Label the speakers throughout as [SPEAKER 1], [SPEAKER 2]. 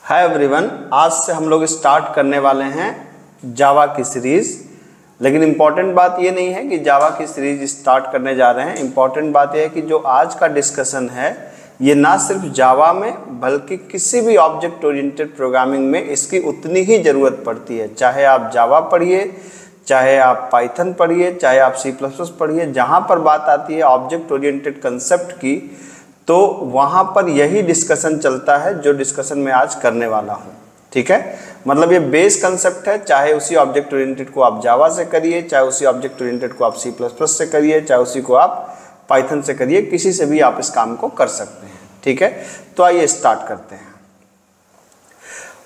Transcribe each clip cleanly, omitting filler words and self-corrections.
[SPEAKER 1] Hi everyone, आज से हम लोग स्टार्ट करने वाले हैं जावा की सीरीज़। लेकिन इम्पॉर्टेंट बात ये नहीं है कि जावा की सीरीज़ स्टार्ट करने जा रहे हैं। इम्पॉर्टेंट बात यह है कि जो आज का डिस्कशन है ये ना सिर्फ जावा में बल्कि किसी भी ऑब्जेक्ट ओरिएंटेड प्रोग्रामिंग में इसकी उतनी ही ज़रूरत पड़ती है। चाहे आप जावा पढ़िए, चाहे आप पाइथन पढ़िए, चाहे आप सी प्लस प्लस पढ़िए, जहाँ पर बात आती है ऑब्जेक्ट ओरिएंटेड कंसेप्ट की तो वहाँ पर यही डिस्कशन चलता है जो डिस्कशन मैं आज करने वाला हूँ। ठीक है, मतलब ये बेस कंसेप्ट है। चाहे उसी ऑब्जेक्ट ओरिएंटेड को आप जावा से करिए, चाहे उसी ऑब्जेक्ट ओरिएंटेड को आप सी प्लस प्लस से करिए, चाहे उसी को आप पाइथन से करिए, किसी से भी आप इस काम को कर सकते हैं। ठीक है, तो आइए स्टार्ट करते हैं।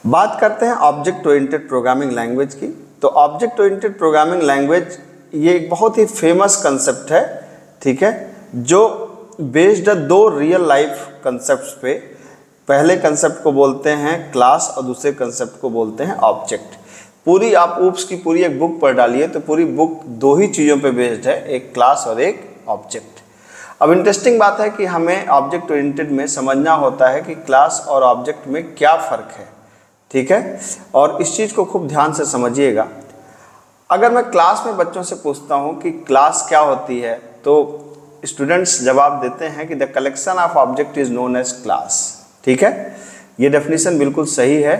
[SPEAKER 1] बात करते हैं ऑब्जेक्ट ओरिएंटेड प्रोग्रामिंग लैंग्वेज की। तो ऑब्जेक्ट ओरिएंटेड प्रोग्रामिंग लैंग्वेज ये एक बहुत ही फेमस कंसेप्ट है। ठीक है, जो बेस्ड दो रियल लाइफ कंसेप्ट्स पे। पहले कंसेप्ट को बोलते हैं क्लास और दूसरे कंसेप्ट को बोलते हैं ऑब्जेक्ट। पूरी आप ऊप्स की पूरी एक बुक पढ़ डालिए तो पूरी बुक दो ही चीज़ों पे बेस्ड है, एक क्लास और एक ऑब्जेक्ट। अब इंटरेस्टिंग बात है कि हमें ऑब्जेक्ट ओरिएंटेड में समझना होता है कि क्लास और ऑब्जेक्ट में क्या फ़र्क है। ठीक है, और इस चीज़ को खूब ध्यान से समझिएगा। अगर मैं क्लास में बच्चों से पूछता हूँ कि क्लास क्या होती है तो स्टूडेंट्स जवाब देते हैं कि the collection of object is known as class. ठीक है, ये डेफिनेशन बिल्कुल सही है,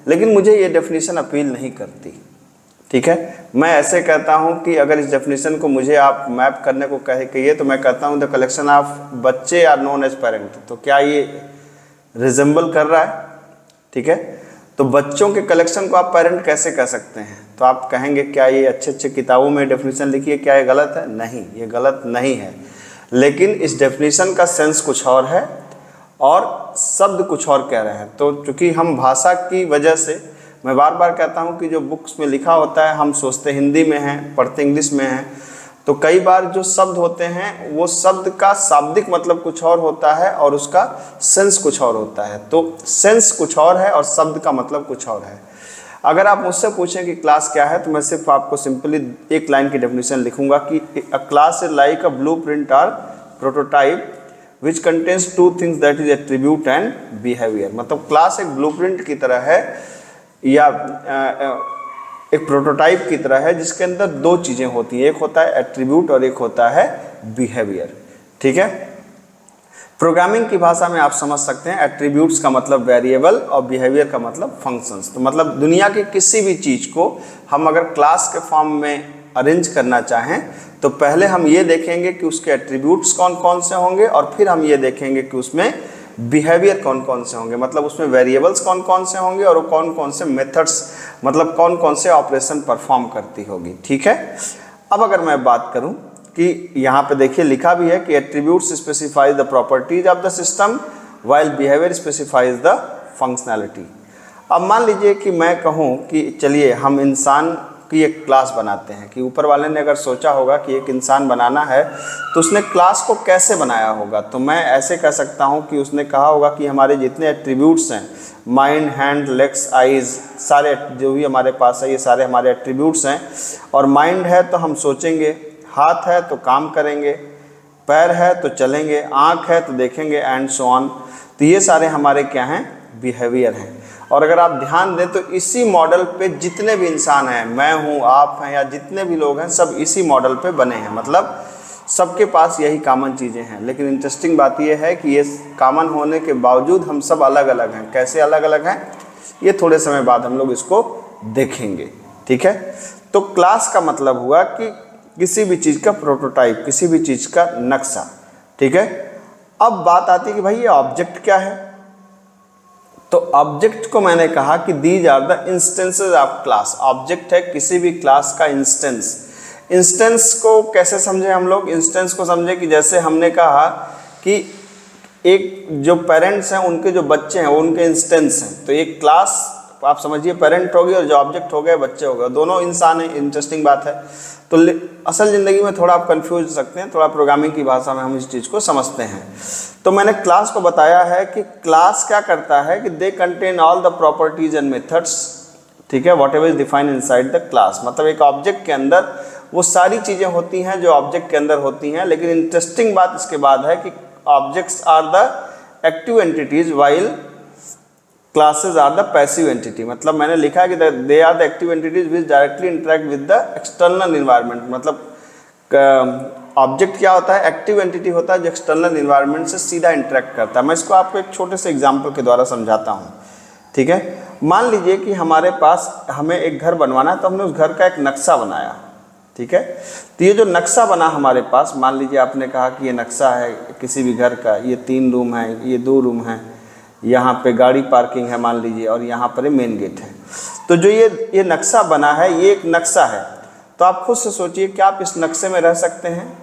[SPEAKER 1] लेकिन मुझे ये डेफिनेशन अपील नहीं करती। ठीक है, मैं ऐसे कहता हूँ कि अगर इस डेफिनेशन को मुझे आप मैप करने को कहिए तो मैं कहता हूँ द कलेक्शन ऑफ बच्चे आर नोन एज पेरेंट। तो क्या ये रिजेंबल कर रहा है? ठीक है, तो बच्चों के कलेक्शन को आप पेरेंट कैसे कह सकते हैं? तो आप कहेंगे क्या ये अच्छे अच्छे किताबों में डेफिनेशन लिखी है, क्या ये गलत है? नहीं, ये गलत नहीं है, लेकिन इस डेफिनेशन का सेंस कुछ और है और शब्द कुछ और कह रहे हैं। तो चूँकि हम भाषा की वजह से, मैं बार बार कहता हूं कि जो बुक्स में लिखा होता है हम सोचते हिंदी में हैं, पढ़ते इंग्लिश में हैं, तो कई बार जो शब्द होते हैं वो शब्द का शाब्दिक मतलब कुछ और होता है और उसका सेंस कुछ और होता है। तो सेंस कुछ और है और शब्द का मतलब कुछ और है। अगर आप मुझसे पूछें कि क्लास क्या है तो मैं सिर्फ आपको सिंपली एक लाइन की डेफिनेशन लिखूंगा कि a class is like a blueprint or prototype which contains two things that is attribute and behaviour. मतलब क्लास एक ब्लूप्रिंट की तरह है या एक प्रोटोटाइप की तरह है जिसके अंदर दो चीज़ें होती हैं, एक होता है एट्रीब्यूट और एक होता है बिहेवियर। ठीक है, प्रोग्रामिंग की भाषा में आप समझ सकते हैं एट्रीब्यूट्स का मतलब वेरिएबल और बिहेवियर का मतलब फंक्शंस। तो मतलब दुनिया की किसी भी चीज़ को हम अगर क्लास के फॉर्म में अरेंज करना चाहें तो पहले हम ये देखेंगे कि उसके एट्रीब्यूट्स कौन कौन से होंगे और फिर हम ये देखेंगे कि उसमें बिहेवियर कौन कौन से होंगे, मतलब उसमें वेरिएबल्स कौन कौन से होंगे और वो कौन कौन से मेथड्स, मतलब कौन कौन से ऑपरेशन परफॉर्म करती होगी। ठीक है, अब अगर मैं बात करूं कि यहाँ पे देखिए लिखा भी है कि attributes specifies the properties of the system while behaviour specifies the functionality. अब मान लीजिए कि मैं कहूँ कि चलिए हम इंसान की एक क्लास बनाते हैं, कि ऊपर वाले ने अगर सोचा होगा कि एक इंसान बनाना है तो उसने क्लास को कैसे बनाया होगा। तो मैं ऐसे कह सकता हूँ कि उसने कहा होगा कि हमारे जितने एट्रीब्यूट्स हैं, माइंड, हैंड, लेग्स, आइज़, सारे जो भी हमारे पास है ये सारे हमारे एट्रीब्यूट्स हैं। और माइंड है तो हम सोचेंगे, हाथ है तो काम करेंगे, पैर है तो चलेंगे, आँख है तो देखेंगे एंड सो ऑन। तो ये सारे हमारे क्या हैं? बिहेवियर हैं। और अगर आप ध्यान दें तो इसी मॉडल पे जितने भी इंसान हैं, मैं हूँ, आप हैं, या जितने भी लोग हैं, सब इसी मॉडल पे बने हैं। मतलब सबके पास यही कॉमन चीज़ें हैं। लेकिन इंटरेस्टिंग बात यह है कि ये कॉमन होने के बावजूद हम सब अलग अलग हैं। कैसे अलग अलग हैं ये थोड़े समय बाद हम लोग इसको देखेंगे। ठीक है, तो क्लास का मतलब हुआ कि किसी भी चीज़ का प्रोटोटाइप, किसी भी चीज़ का नक्शा। ठीक है, अब बात आती है कि भाई ये ऑब्जेक्ट क्या है। तो ऑब्जेक्ट को मैंने कहा कि these are the instances of class. Object है किसी भी क्लास का इंस्टेंस। इंस्टेंस को कैसे समझे हम लोग? इंस्टेंस को समझे कि जैसे हमने कहा कि एक जो पेरेंट्स हैं उनके जो बच्चे हैं वो उनके इंस्टेंस हैं। तो एक क्लास आप समझिए पेरेंट हो गई और जो ऑब्जेक्ट हो गए बच्चे हो गए, दोनों इंसान हैं। इंटरेस्टिंग बात है। तो असल ज़िंदगी में थोड़ा आप कंफ्यूज हो सकते हैं, थोड़ा प्रोग्रामिंग की भाषा में हम इस चीज़ को समझते हैं। तो मैंने क्लास को बताया है कि क्लास क्या करता है कि they contain all the properties and methods. ठीक है, what ever is defined inside the class. मतलब एक ऑब्जेक्ट के अंदर वो सारी चीज़ें होती हैं जो ऑब्जेक्ट के अंदर होती हैं। लेकिन इंटरेस्टिंग बात इसके बाद है कि objects are the active entities while classes are the passive entity, मतलब मैंने लिखा है कि they are the active entities which directly interact with the external environment. मतलब ऑब्जेक्ट क्या होता है, एक्टिव एंटिटी होता है जो एक्सटर्नल इन्वायरमेंट से सीधा इंटरेक्ट करता है। मैं इसको आपको एक छोटे से एग्जांपल के द्वारा समझाता हूँ, ठीक है। मान लीजिए कि हमारे पास हमें एक घर बनवाना है, तो हमने उस घर का एक नक्शा बनाया, ठीक है। तो ये जो नक्शा बना हमारे पास, मान लीजिए आपने कहा कि ये नक्शा है किसी भी घर का, ये 3 रूम है, ये 2 रूम है, यहाँ पे गाड़ी पार्किंग है मान लीजिए, और यहाँ पर मेन गेट है। तो जो ये नक्शा बना है, ये एक नक्शा है। तो आप खुद से सोचिए, क्या आप इस नक्शे में रह सकते हैं?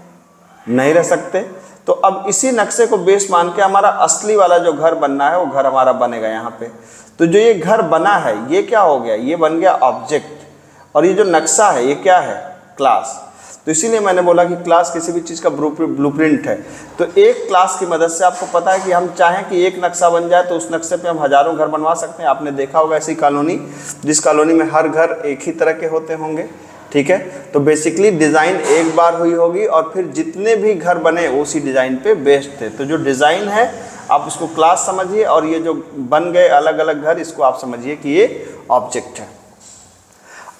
[SPEAKER 1] नहीं रह सकते। तो अब इसी नक्शे को बेस मान के हमारा असली वाला जो घर बनना है वो घर हमारा बनेगा यहाँ पे। तो जो ये घर बना है ये क्या हो गया, ये बन गया ऑब्जेक्ट, और ये जो नक्शा है ये क्या है, क्लास। तो इसीलिए मैंने बोला कि क्लास किसी भी चीज़ का ब्लूप्रिंट है। तो एक क्लास की मदद से आपको पता है कि हम चाहें कि एक नक्शा बन जाए तो उस नक्शे पे हम हज़ारों घर बनवा सकते हैं। आपने देखा होगा ऐसी कॉलोनी, जिस कॉलोनी में हर घर एक ही तरह के होते होंगे, ठीक है। तो बेसिकली डिज़ाइन एक बार हुई होगी और फिर जितने भी घर बने उसी डिज़ाइन पे बेस्ड थे। तो जो डिज़ाइन है आप उसको क्लास समझिए, और ये जो बन गए अलग अलग घर, इसको आप समझिए कि ये ऑब्जेक्ट है।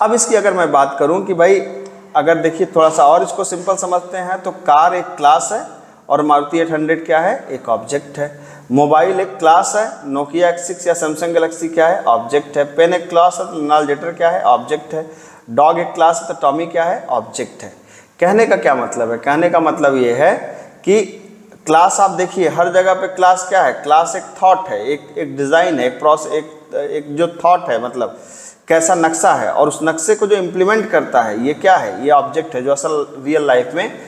[SPEAKER 1] अब इसकी अगर मैं बात करूं कि भाई अगर देखिए थोड़ा सा और इसको सिंपल समझते हैं, तो कार एक क्लास है और मारुति 800 क्या है, एक ऑब्जेक्ट है। मोबाइल एक क्लास है, नोकिया X6 या सैमसंग गैलेक्सी क्या है, ऑब्जेक्ट है। पेन एक क्लास है, तो नालजेटर क्या है, ऑब्जेक्ट है। डॉग एक क्लास है, तो टॉमी क्या है, ऑब्जेक्ट है। कहने का क्या मतलब है, कहने का मतलब ये है कि क्लास आप देखिए हर जगह पे क्लास क्या है, क्लास एक थॉट है, एक डिज़ाइन है, एक जो थॉट है, मतलब कैसा नक्शा है, और उस नक्शे को जो इम्प्लीमेंट करता है ये क्या है, ये ऑब्जेक्ट है, जो असल रियल लाइफ में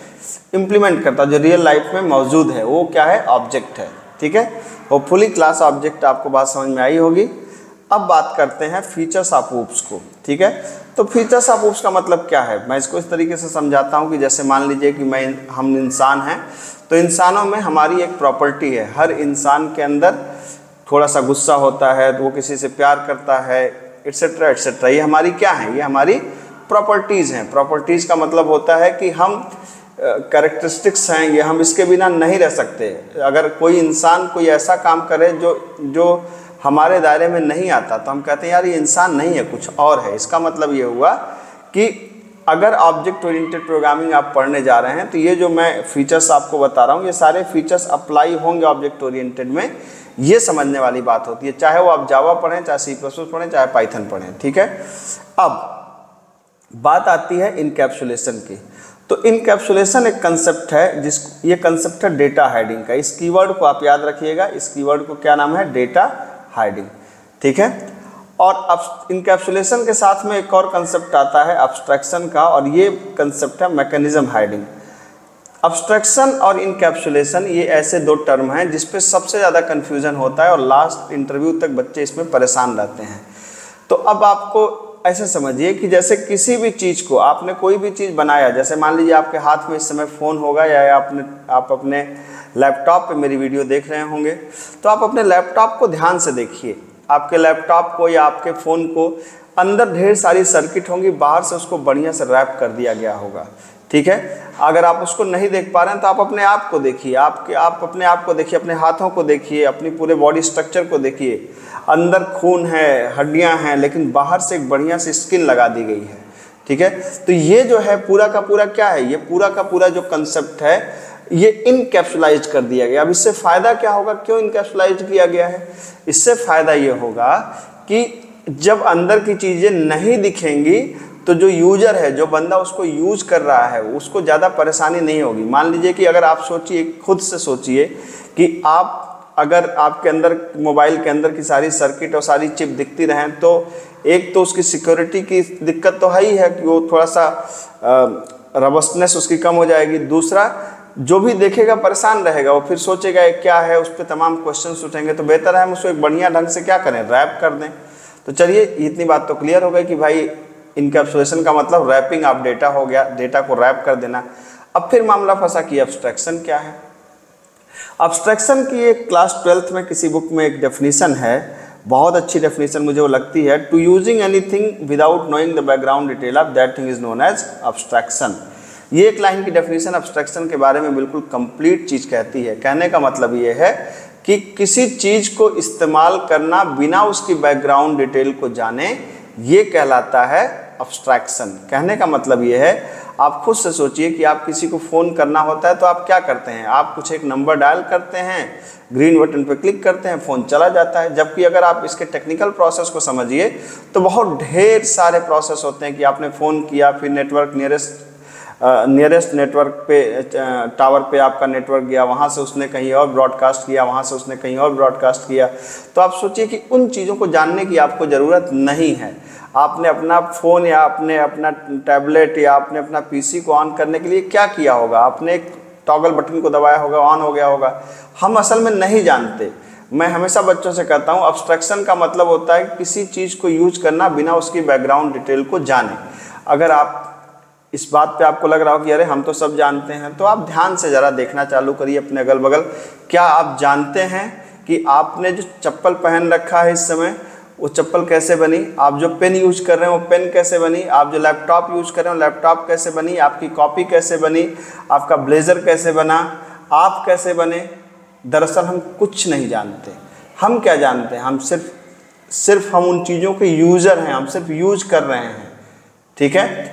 [SPEAKER 1] इम्प्लीमेंट करता है, जो रियल लाइफ में मौजूद है वो क्या है, ऑब्जेक्ट है, ठीक है। होपफुली क्लास ऑब्जेक्ट आपको बात समझ में आई होगी। अब बात करते हैं फीचर्स ऑफ ऊप्स को, ठीक है। तो फीचर्स ऑफ ऊप्स का मतलब क्या है, मैं इसको इस तरीके से समझाता हूँ कि जैसे मान लीजिए कि हम इंसान हैं, तो इंसानों में हमारी एक प्रॉपर्टी है, हर इंसान के अंदर थोड़ा सा गुस्सा होता है, तो वो किसी से प्यार करता है, एट्सेट्रा एट्सेट्रा। ये हमारी क्या है, ये हमारी प्रॉपर्टीज़ हैं। प्रॉपर्टीज़ का मतलब होता है कि हम कैरेक्टरिस्टिक्स हैं, ये हम इसके बिना नहीं रह सकते। अगर कोई इंसान कोई ऐसा काम करे जो हमारे दायरे में नहीं आता, तो हम कहते हैं यार ये इंसान नहीं है, कुछ और है। इसका मतलब ये हुआ कि अगर ऑब्जेक्ट ओरिएंटेड प्रोग्रामिंग आप पढ़ने जा रहे हैं, तो ये जो मैं फीचर्स आपको बता रहा हूँ, ये सारे फीचर्स अप्लाई होंगे ऑब्जेक्ट ओरिएंटेड में। ये समझने वाली बात होती है, चाहे वो आप जावा पढ़ें, चाहे C++ पढ़ें, चाहे पाइथन पढ़ें, ठीक है। अब बात आती है इनकैप्सुलेशन की। तो इनकैप्सुलेशन एक कंसेप्ट है, ये कंसेप्ट है डेटा हाइडिंग का। इस कीवर्ड को आप याद रखिएगा, इस कीवर्ड को क्या नाम है, डेटा हाइडिंग, ठीक है। और अब इनकैप्सुलेशन के साथ में एक और कंसेप्ट आता है अब्स्ट्रैक्शन का, और ये कंसेप्ट है मैकेनिज्म हाइडिंग। अब्स्ट्रैक्शन और इनकैप्सुलेशन ये ऐसे दो टर्म हैं जिस पे सबसे ज़्यादा कन्फ्यूज़न होता है, और लास्ट इंटरव्यू तक बच्चे इसमें परेशान रहते हैं। तो अब आपको ऐसे समझिए कि जैसे किसी भी चीज़ को, आपने कोई भी चीज़ बनाया, जैसे मान लीजिए आपके हाथ में इस समय फ़ोन होगा, या आप अपने लैपटॉप पे मेरी वीडियो देख रहे होंगे, तो आप अपने लैपटॉप को ध्यान से देखिए। आपके लैपटॉप को या आपके फ़ोन को अंदर ढेर सारी सर्किट होंगी, बाहर से उसको बढ़िया से रैप कर दिया गया होगा, ठीक है। अगर आप उसको नहीं देख पा रहे हैं तो आप अपने आप को देखिए, आप अपने आप को देखिए, अपने हाथों को देखिए, अपनी पूरे बॉडी स्ट्रक्चर को देखिए। अंदर खून है, हड्डियां हैं, लेकिन बाहर से एक बढ़िया सी स्किन लगा दी गई है, ठीक है। तो ये जो है पूरा का पूरा क्या है, ये पूरा का पूरा जो कंसेप्ट है ये इनकैप्सुलाइज कर दिया गया। अब इससे फ़ायदा क्या होगा, क्यों इनकैप्सुलाइज किया गया है? इससे फ़ायदा ये होगा कि जब अंदर की चीज़ें नहीं दिखेंगी तो जो यूजर है, जो बंदा उसको यूज कर रहा है, उसको ज़्यादा परेशानी नहीं होगी। मान लीजिए कि अगर आप सोचिए, खुद से सोचिए कि अगर आपके अंदर मोबाइल के अंदर की सारी सर्किट और सारी चिप दिखती रहें, तो एक तो उसकी सिक्योरिटी की दिक्कत तो है ही है कि वो थोड़ा सा रबस्टनेस उसकी कम हो जाएगी। दूसरा, जो भी देखेगा परेशान रहेगा, वो फिर सोचेगा ये क्या है, उस पर तमाम क्वेश्चंस उठेंगे। तो बेहतर है हम उसको एक बढ़िया ढंग से क्या करें, रैप कर दें। तो चलिए इतनी बात तो क्लियर हो गई कि भाई इनकैप्सुलेशन का मतलब रैपिंग ऑफ डेटा हो गया, डेटा को रैप कर देना। अब फिर मामला फंसा कि एब्स्ट्रैक्शन क्या है। एब्स्ट्रैक्शन की एक क्लास 12th में किसी बुक में एक डेफिनेशन है, बहुत अच्छी डेफिनेशन मुझे वो लगती है, to using anything without knowing the background detail of that thing is known as abstraction. ये एक लाइन की डेफिनेशन एब्स्ट्रैक्शन के बारे में बिल्कुल कंप्लीट चीज़ कहती है। कहने का मतलब ये है कि किसी चीज़ को इस्तेमाल करना बिना उसकी बैकग्राउंड डिटेल को जाने, ये कहलाता है अब्स्ट्रैक्शन। कहने का मतलब ये है, आप खुद से सोचिए कि आप किसी को फ़ोन करना होता है तो आप क्या करते हैं, आप कुछ एक नंबर डायल करते हैं, ग्रीन बटन पर क्लिक करते हैं, फ़ोन चला जाता है। जबकि अगर आप इसके टेक्निकल प्रोसेस को समझिए तो बहुत ढेर सारे प्रोसेस होते हैं कि आपने फ़ोन किया, फिर नेटवर्क नियरेस्ट नेटवर्क पे, टावर पे आपका नेटवर्क गया, वहाँ से उसने कहीं और ब्रॉडकास्ट किया, वहाँ से उसने कहीं और ब्रॉडकास्ट किया। तो आप सोचिए कि उन चीज़ों को जानने की आपको ज़रूरत नहीं है। आपने अपना फ़ोन या आपने अपना टैबलेट या आपने अपना पीसी को ऑन करने के लिए क्या किया होगा, आपने एक टॉगल बटन को दबाया होगा, ऑन हो गया होगा। हम असल में नहीं जानते। मैं हमेशा बच्चों से कहता हूँ, अब्स्ट्रैक्शन का मतलब होता है किसी चीज़ को यूज करना बिना उसकी बैकग्राउंड डिटेल को जाने। अगर आप इस बात पे आपको लग रहा हो कि अरे हम तो सब जानते हैं, तो आप ध्यान से ज़रा देखना चालू करिए अपने अगल बगल। क्या आप जानते हैं कि आपने जो चप्पल पहन रखा है इस समय, वो चप्पल कैसे बनी? आप जो पेन यूज कर रहे हैं वो पेन कैसे बनी? आप जो लैपटॉप यूज कर रहे हैं लैपटॉप कैसे बनी? आपकी कॉपी कैसे बनी? आपका ब्लेज़र कैसे बना? आप कैसे बने? दरअसल हम कुछ नहीं जानते। हम क्या जानते हैं? हम सिर्फ हम उन चीज़ों के यूज़र हैं, हम सिर्फ यूज कर रहे हैं। ठीक है।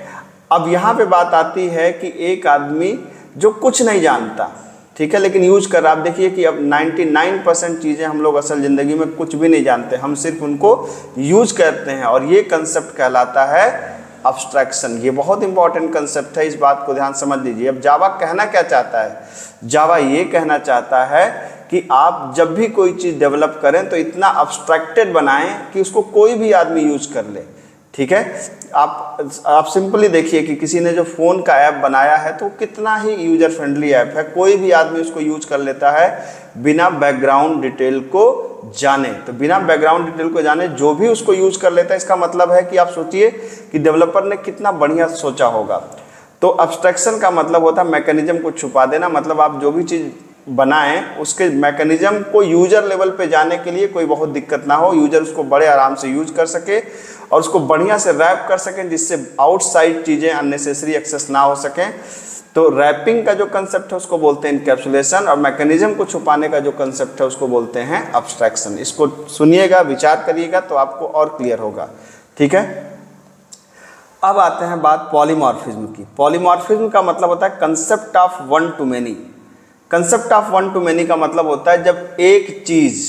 [SPEAKER 1] अब यहाँ पे बात आती है कि एक आदमी जो कुछ नहीं जानता, ठीक है, लेकिन यूज कर रहा। आप देखिए कि अब 99% चीज़ें हम लोग असल ज़िंदगी में कुछ भी नहीं जानते, हम सिर्फ उनको यूज करते हैं, और ये कंसेप्ट कहलाता है अब्स्ट्रैक्शन। ये बहुत इंपॉर्टेंट कंसेप्ट है, इस बात को ध्यान समझ लीजिए। अब जावा कहना क्या चाहता है? जावा ये कहना चाहता है कि आप जब भी कोई चीज़ डेवलप करें तो इतना अब्स्ट्रैक्टेड बनाएं कि उसको कोई भी आदमी यूज कर ले। ठीक है। आप सिंपली देखिए कि किसी ने जो फ़ोन का ऐप बनाया है तो कितना ही यूजर फ्रेंडली ऐप है, कोई भी आदमी उसको यूज कर लेता है बिना बैकग्राउंड डिटेल को जाने। तो बिना बैकग्राउंड डिटेल को जाने जो भी उसको यूज कर लेता है, इसका मतलब है कि आप सोचिए कि डेवलपर ने कितना बढ़िया सोचा होगा। तो अब्स्ट्रैक्शन का मतलब होता है मैकेनिज्म को छुपा देना। मतलब आप जो भी चीज़ बनाएं उसके मैकेनिज्म को यूजर लेवल पे जाने के लिए कोई बहुत दिक्कत ना हो, यूजर उसको बड़े आराम से यूज कर सके और उसको बढ़िया से रैप कर सकें, जिससे आउटसाइड चीज़ें अननेसेसरी एक्सेस ना हो सकें। तो रैपिंग का जो कंसेप्ट है उसको बोलते हैं इनकैप्सुलेशन, और मैकेनिज्म को छुपाने का जो कंसेप्ट है उसको बोलते हैं अब्स्ट्रैक्शन। इसको सुनिएगा, विचार करिएगा तो आपको और क्लियर होगा। ठीक है। अब आते हैं बात पॉलीमॉर्फिज्म की। पॉलीमॉर्फिज्म का मतलब होता है concept of one two many. Concept of one two many का मतलब होता है जब एक चीज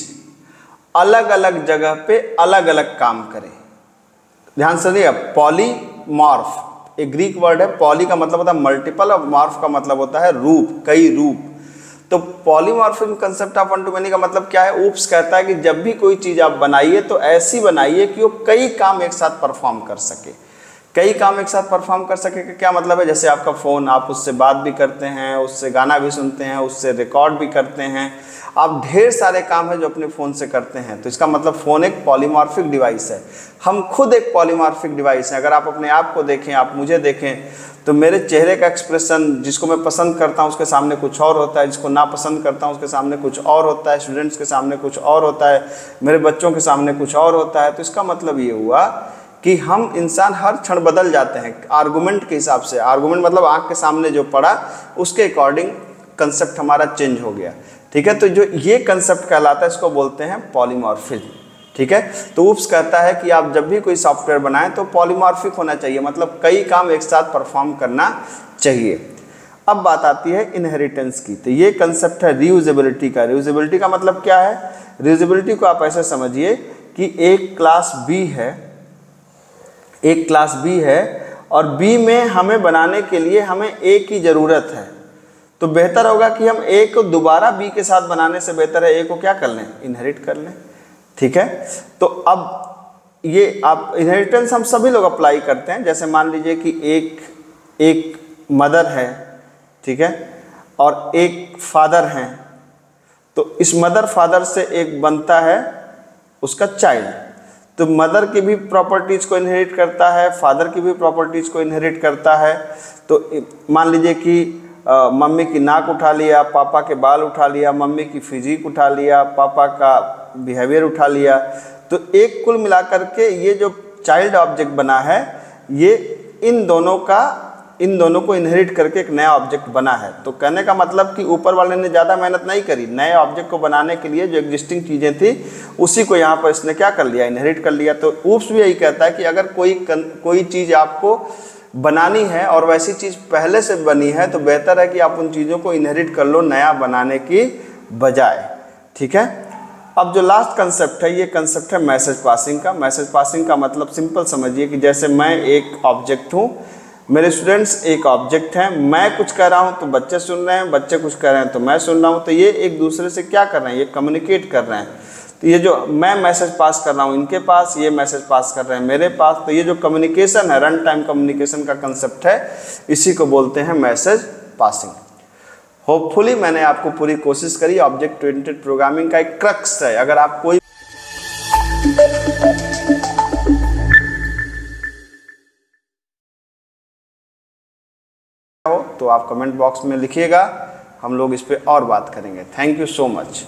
[SPEAKER 1] अलग अलग जगह पे अलग अलग काम करे। ध्यान से सुनिएगा, पॉलीमॉर्फ एक ग्रीक वर्ड है। पॉली का मतलब होता है मल्टीपल और मॉर्फ का मतलब होता है रूप, कई रूप। तो polymorphism concept of one two many का मतलब क्या है? ऊप्स कहता है कि जब भी कोई चीज आप बनाइए तो ऐसी बनाइए कि वो कई काम एक साथ परफॉर्म कर सके। कई काम एक साथ परफॉर्म कर सके का क्या मतलब है? जैसे आपका फ़ोन, आप उससे बात भी करते हैं, उससे गाना भी सुनते हैं, उससे रिकॉर्ड भी करते हैं, आप ढेर सारे काम है जो अपने फ़ोन से करते हैं। तो इसका मतलब फ़ोन एक पॉलीमॉर्फिक डिवाइस है। हम खुद एक पॉलीमॉर्फिक डिवाइस हैं। अगर आप अपने आप को देखें, आप मुझे देखें, तो मेरे चेहरे का एक्सप्रेशन जिसको मैं पसंद करता हूँ उसके सामने कुछ और होता है, जिसको ना पसंद करता हूँ उसके सामने कुछ और होता है, स्टूडेंट्स के सामने कुछ और होता है, मेरे बच्चों के सामने कुछ और होता है। तो इसका मतलब ये हुआ कि हम इंसान हर क्षण बदल जाते हैं आर्गुमेंट के हिसाब से। आर्गुमेंट मतलब आँख के सामने जो पड़ा उसके अकॉर्डिंग कंसेप्ट हमारा चेंज हो गया। ठीक है। तो जो ये कंसेप्ट कहलाता है इसको बोलते हैं पॉलीमॉर्फिज्म। ठीक है। तो ऊप्स कहता है कि आप जब भी कोई सॉफ्टवेयर बनाएं तो पॉलीमॉर्फिक होना चाहिए, मतलब कई काम एक साथ परफॉर्म करना चाहिए। अब बात आती है इनहेरिटेंस की। तो ये कंसेप्ट है रीयूजेबिलिटी का। रीयूजेबिलिटी का मतलब क्या है? रीयूजेबिलिटी को आप ऐसे समझिए कि एक क्लास बी है, एक क्लास बी है और बी में हमें बनाने के लिए हमें ए की ज़रूरत है। तो बेहतर होगा कि हम ए को दोबारा बी के साथ बनाने से बेहतर है ए को क्या कर लें? इनहेरिट कर लें। ठीक है। तो अब ये आप इनहेरिटेंस हम सभी लोग अप्लाई करते हैं। जैसे मान लीजिए कि एक मदर है, ठीक है, और एक फादर हैं। तो इस मदर फादर से एक बनता है उसका चाइल्ड। तो मदर की भी प्रॉपर्टीज़ को इनहेरिट करता है, फादर की भी प्रॉपर्टीज़ को इनहेरिट करता है। तो मान लीजिए कि मम्मी की नाक उठा लिया, पापा के बाल उठा लिया, मम्मी की फिजिक उठा लिया, पापा का बिहेवियर उठा लिया। तो एक कुल मिलाकर के ये जो चाइल्ड ऑब्जेक्ट बना है ये इन दोनों का इन दोनों को इनहेरिट करके एक नया ऑब्जेक्ट बना है। तो कहने का मतलब कि ऊपर वाले ने ज़्यादा मेहनत नहीं करी, नए ऑब्जेक्ट को बनाने के लिए जो एग्जिस्टिंग चीज़ें थी उसी को यहाँ पर इसने क्या कर लिया, इनहेरिट कर लिया। तो ऊप्स भी यही कहता है कि अगर कोई चीज़ आपको बनानी है और वैसी चीज़ पहले से बनी है तो बेहतर है कि आप उन चीज़ों को इनहेरिट कर लो नया बनाने की बजाय। ठीक है, अब जो लास्ट कंसेप्ट है ये कंसेप्ट है मैसेज पासिंग का। मैसेज पासिंग का मतलब सिंपल समझिए कि जैसे मैं एक ऑब्जेक्ट हूँ, मेरे स्टूडेंट्स एक ऑब्जेक्ट हैं, मैं कुछ कह रहा हूँ तो बच्चे सुन रहे हैं, बच्चे कुछ कह रहे हैं तो मैं सुन रहा हूँ, तो ये एक दूसरे से क्या कर रहे हैं, ये कम्युनिकेट कर रहे हैं। तो ये जो मैं मैसेज पास कर रहा हूँ इनके पास, ये मैसेज पास कर रहे हैं मेरे पास, तो ये जो कम्युनिकेशन है, रन टाइम कम्युनिकेशन का कंसेप्ट है, इसी को बोलते हैं मैसेज पासिंग। होपफुली मैंने आपको पूरी कोशिश करी। ऑब्जेक्ट ओरिएंटेड प्रोग्रामिंग का एक क्रक्स है, अगर आप कोई हो तो आप कमेंट बॉक्स में लिखिएगा, हम लोग इस पे और बात करेंगे। Thank you so much.